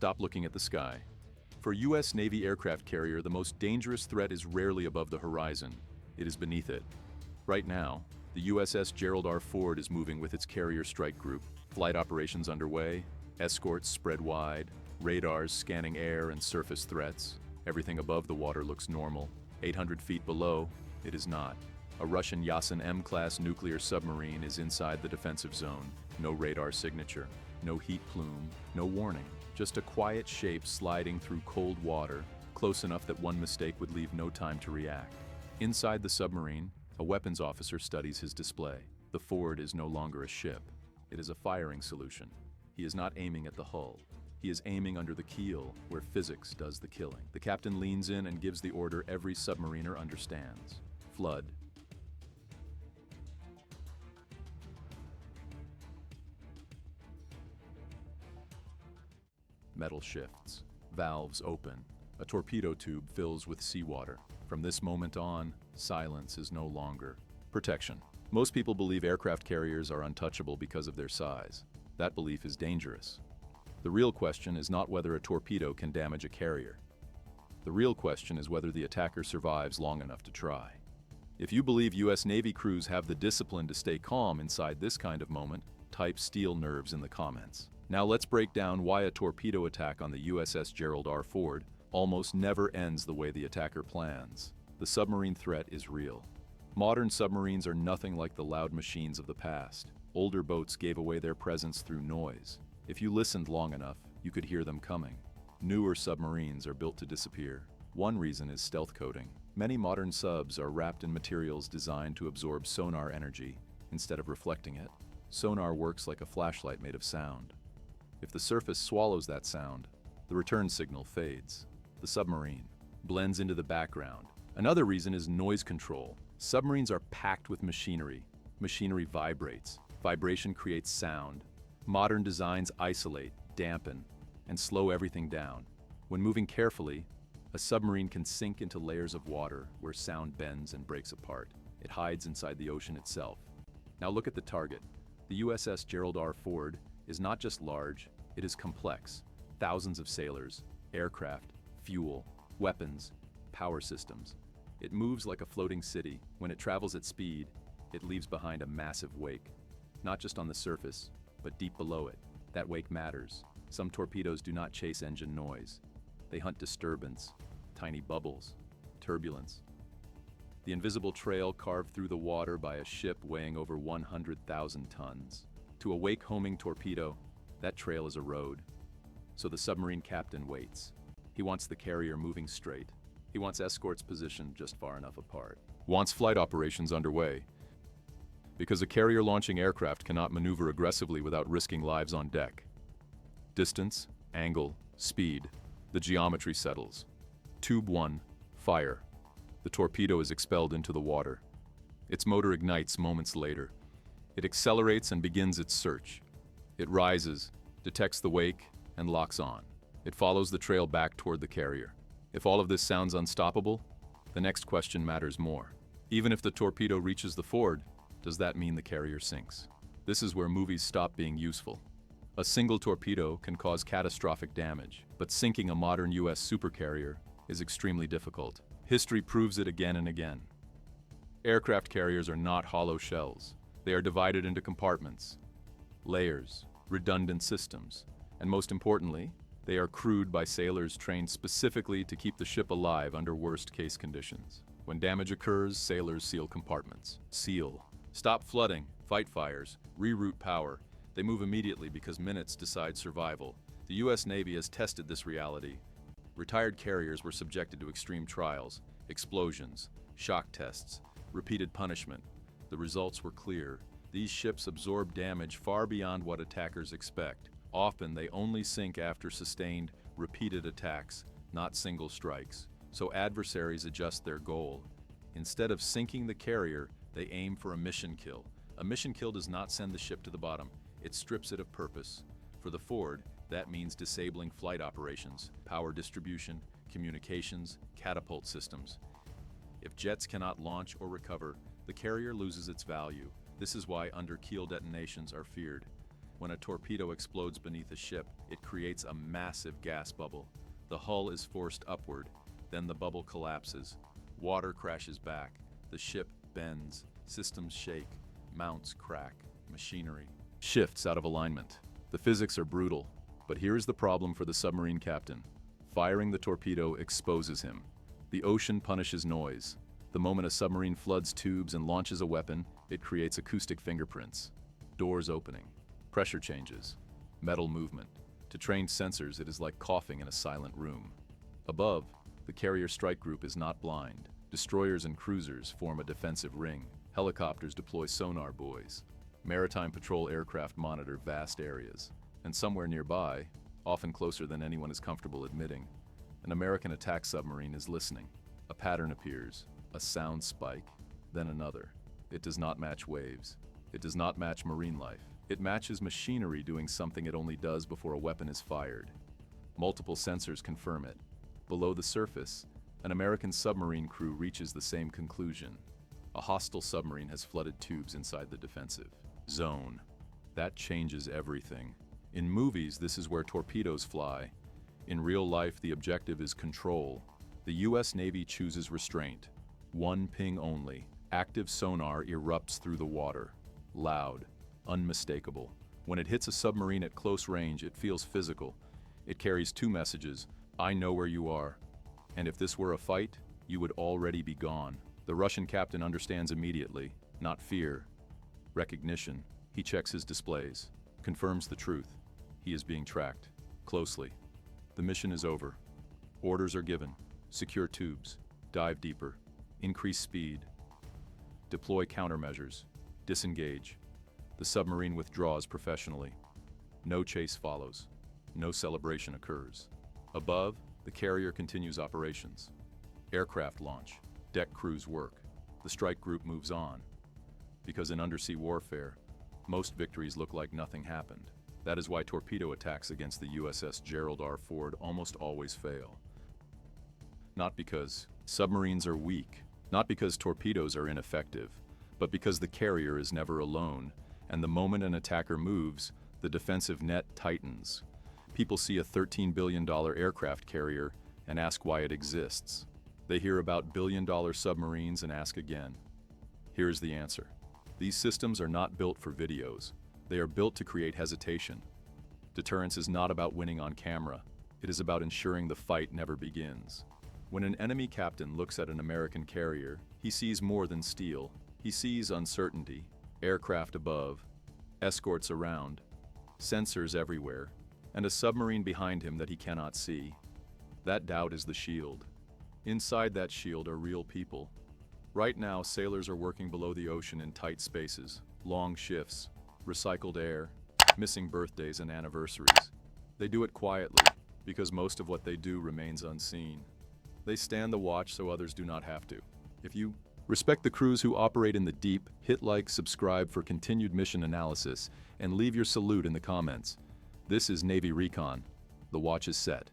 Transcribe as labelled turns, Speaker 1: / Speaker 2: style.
Speaker 1: stop looking at the sky. For a U.S. Navy aircraft carrier, the most dangerous threat is rarely above the horizon. It is beneath it. Right now, the USS Gerald R. Ford is moving with its carrier strike group. Flight operations underway, escorts spread wide, radars scanning air and surface threats. Everything above the water looks normal. 800 feet below, it is not. A Russian Yasin M-class nuclear submarine is inside the defensive zone. No radar signature, no heat plume, no warning. Just a quiet shape sliding through cold water, close enough that one mistake would leave no time to react. Inside the submarine, a weapons officer studies his display. The Ford is no longer a ship. It is a firing solution. He is not aiming at the hull. He is aiming under the keel, where physics does the killing. The captain leans in and gives the order every submariner understands. Flood. Metal shifts. Valves open. A torpedo tube fills with seawater. From this moment on, silence is no longer protection. Most people believe aircraft carriers are untouchable because of their size. That belief is dangerous. The real question is not whether a torpedo can damage a carrier. The real question is whether the attacker survives long enough to try. If you believe U.S. Navy crews have the discipline to stay calm inside this kind of moment, type steel nerves in the comments. Now let's break down why a torpedo attack on the USS Gerald R. Ford almost never ends the way the attacker plans. The submarine threat is real. Modern submarines are nothing like the loud machines of the past. Older boats gave away their presence through noise. If you listened long enough, you could hear them coming. Newer submarines are built to disappear. One reason is stealth coating. Many modern subs are wrapped in materials designed to absorb sonar energy instead of reflecting it. Sonar works like a flashlight made of sound. If the surface swallows that sound, the return signal fades. The submarine blends into the background. Another reason is noise control. Submarines are packed with machinery. Machinery vibrates. Vibration creates sound. Modern designs isolate, dampen, and slow everything down. When moving carefully, a submarine can sink into layers of water where sound bends and breaks apart. It hides inside the ocean itself. Now look at the target. The USS Gerald R. Ford is not just large, it is complex. Thousands of sailors, aircraft, fuel, weapons, power systems. It moves like a floating city. When it travels at speed, it leaves behind a massive wake. Not just on the surface, but deep below it. That wake matters. Some torpedoes do not chase engine noise. They hunt disturbance, tiny bubbles, turbulence. The invisible trail carved through the water by a ship weighing over 100,000 tons. To a wake-homing torpedo, that trail is a road. So the submarine captain waits. He wants the carrier moving straight. He wants escorts positioned just far enough apart. Wants flight operations underway. Because a carrier launching aircraft cannot maneuver aggressively without risking lives on deck. Distance, angle, speed. The geometry settles. Tube 1, fire. The torpedo is expelled into the water. Its motor ignites moments later. It accelerates and begins its search. It rises, detects the wake, and locks on. It follows the trail back toward the carrier. If all of this sounds unstoppable, the next question matters more. Even if the torpedo reaches the Ford, does that mean the carrier sinks? This is where movies stop being useful. A single torpedo can cause catastrophic damage, but sinking a modern US supercarrier is extremely difficult. History proves it again and again. Aircraft carriers are not hollow shells. They are divided into compartments, layers, redundant systems, and most importantly, they are crewed by sailors trained specifically to keep the ship alive under worst-case conditions. When damage occurs, sailors seal compartments. Seal. Stop flooding, fight fires, reroute power. They move immediately because minutes decide survival. The US Navy has tested this reality. Retired carriers were subjected to extreme trials, explosions, shock tests, repeated punishment. The results were clear. These ships absorb damage far beyond what attackers expect. Often they only sink after sustained, repeated attacks, not single strikes. So adversaries adjust their goal. Instead of sinking the carrier, they aim for a mission kill. A mission kill does not send the ship to the bottom. It strips it of purpose. For the Ford, that means disabling flight operations, power distribution, communications, catapult systems. If jets cannot launch or recover, the carrier loses its value. This is why under-keel detonations are feared. When a torpedo explodes beneath a ship, it creates a massive gas bubble. The hull is forced upward, then the bubble collapses. Water crashes back, the ship bends, systems shake, mounts crack, machinery shifts out of alignment. The physics are brutal, but here's the problem for the submarine captain. Firing the torpedo exposes him. The ocean punishes noise. The moment a submarine floods tubes and launches a weapon, it creates acoustic fingerprints. Doors opening, pressure changes, metal movement. To trained sensors, it is like coughing in a silent room. Above, the carrier strike group is not blind. Destroyers and cruisers form a defensive ring. Helicopters deploy sonar buoys. Maritime patrol aircraft monitor vast areas. And somewhere nearby, often closer than anyone is comfortable admitting, an American attack submarine is listening. A pattern appears, a sound spike, then another. It does not match waves. It does not match marine life. It matches machinery doing something it only does before a weapon is fired. Multiple sensors confirm it. Below the surface, an American submarine crew reaches the same conclusion. A hostile submarine has flooded tubes inside the defensive zone. That changes everything. In movies, this is where torpedoes fly. In real life, the objective is control. The US Navy chooses restraint. One ping only. Active sonar erupts through the water. Loud, unmistakable. When it hits a submarine at close range, it feels physical. It carries two messages: I know where you are. And if this were a fight, you would already be gone. The Russian captain understands immediately, not fear, recognition. He checks his displays, confirms the truth. He is being tracked, closely. The mission is over. Orders are given. Secure tubes, dive deeper, increase speed, deploy countermeasures, disengage. The submarine withdraws professionally. No chase follows. No celebration occurs. Above, the carrier continues operations. Aircraft launch, deck crews work. The strike group moves on. Because in undersea warfare, most victories look like nothing happened. That is why torpedo attacks against the USS Gerald R. Ford almost always fail. Not because submarines are weak, not because torpedoes are ineffective, but because the carrier is never alone, and the moment an attacker moves, the defensive net tightens. People see a $13 billion aircraft carrier and ask why it exists. They hear about billion-dollar submarines and ask again. Here is the answer. These systems are not built for videos. They are built to create hesitation. Deterrence is not about winning on camera. It is about ensuring the fight never begins. When an enemy captain looks at an American carrier, he sees more than steel. He sees uncertainty, aircraft above, escorts around, sensors everywhere, and a submarine behind him that he cannot see. That doubt is the shield. Inside that shield are real people. Right now, sailors are working below the ocean in tight spaces, long shifts, recycled air, missing birthdays and anniversaries. They do it quietly, because most of what they do remains unseen. They stand the watch so others do not have to. If you respect the crews who operate in the deep, hit like, subscribe for continued mission analysis, and leave your salute in the comments. This is Navy Recon. The watch is set.